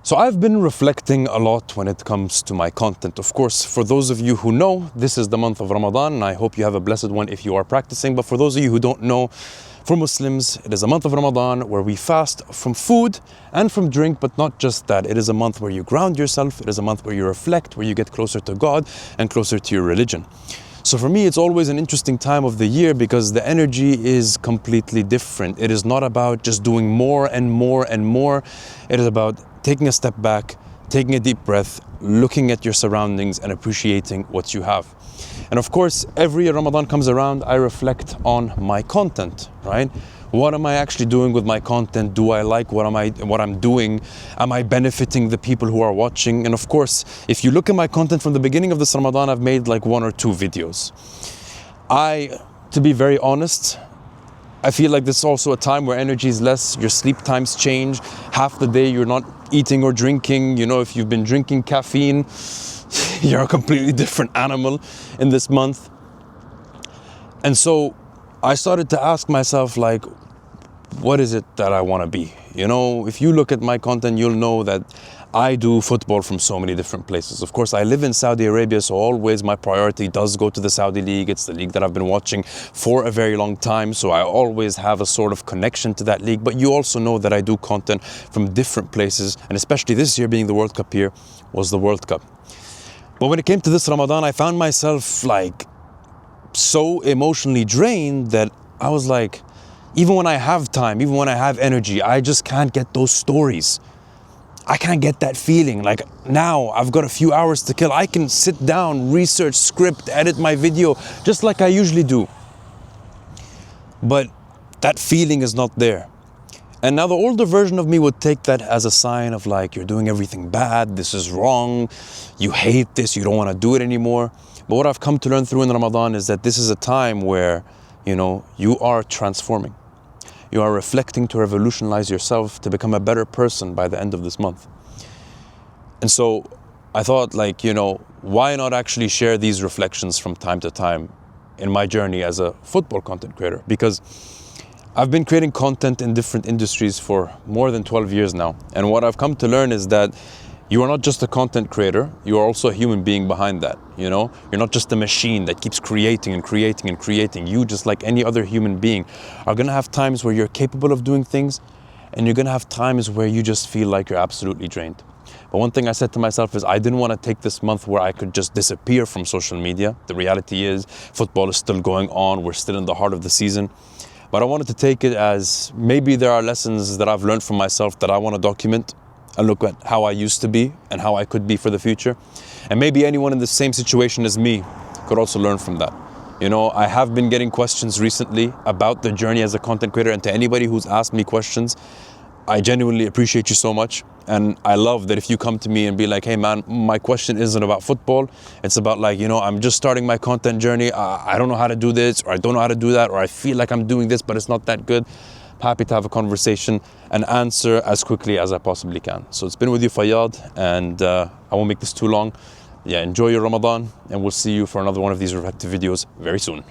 So I've been reflecting a lot when it comes to my content. Of course, for those of you who know, this is the month of Ramadan, and I hope you have a blessed one if you are practicing. But for those of you who don't know, for Muslims, it is a month of Ramadan where we fast from food and from drink, but not just that. It is a month where you ground yourself. It is a month where you reflect, where you get closer to God and closer to your religion. So for me, it's always an interesting time of the year because the energy is completely different. It is not about just doing more and more and more. It is about taking a step back, taking a deep breath, looking at your surroundings and appreciating what you have. And of course, every year Ramadan comes around, I reflect on my content, right? What am I actually doing with my content? Do I like what I'm doing? Am I benefiting the people who are watching? And of course, if you look at my content from the beginning of this Ramadan, I've made like 1 or 2 videos. To be very honest, I feel like this is also a time where energy is less, your sleep times change. Half the day you're not eating or drinking. You know, if you've been drinking caffeine, you're a completely different animal in this month. And so I started to ask myself, like, what is it that I want to be? You know, if you look at my content, you'll know that I do football from so many different places. Of course, I live in Saudi Arabia, so always my priority does go to the Saudi League. It's the league that I've been watching for a very long time, so I always have a sort of connection to that league. But you also know that I do content from different places, and especially this year being the World Cup year, was the World Cup. But when it came to this Ramadan, I found myself like so emotionally drained that I was like, even when I have time, even when I have energy, I just can't get those stories. I can't get that feeling. Like now I've got a few hours to kill. I can sit down, research, script, edit my video just like I usually do. But that feeling is not there. And now the older version of me would take that as a sign of like, you're doing everything bad, this is wrong, you hate this, you don't want to do it anymore. But what I've come to learn through in Ramadan is that this is a time where, you know, you are transforming. You are reflecting to revolutionize yourself, to become a better person by the end of this month. And so I thought, like, you know, why not actually share these reflections from time to time in my journey as a football content creator? Because I've been creating content in different industries for more than 12 years now. And what I've come to learn is that you are not just a content creator, you are also a human being behind that, you know? You're not just a machine that keeps creating and creating and creating. You, just like any other human being, are gonna have times where you're capable of doing things, and you're gonna have times where you just feel like you're absolutely drained. But one thing I said to myself is I didn't want to take this month where I could just disappear from social media. The reality is football is still going on, we're still in the heart of the season. But I wanted to take it as maybe there are lessons that I've learned from myself that I want to document and look at how I used to be and how I could be for the future. And maybe anyone in the same situation as me could also learn from that. You know, I have been getting questions recently about the journey as a content creator, and to anybody who's asked me questions, I genuinely appreciate you so much. And I love that if you come to me and be like, hey man, my question isn't about football. It's about like, you know, I'm just starting my content journey. I don't know how to do this, or I don't know how to do that, or I feel like I'm doing this, but it's not that good. Happy to have a conversation and answer as quickly as I possibly can. So it's been with you, Fayyad, and I won't make this too long. Yeah, enjoy your Ramadan, and we'll see you for another one of these reflective videos very soon.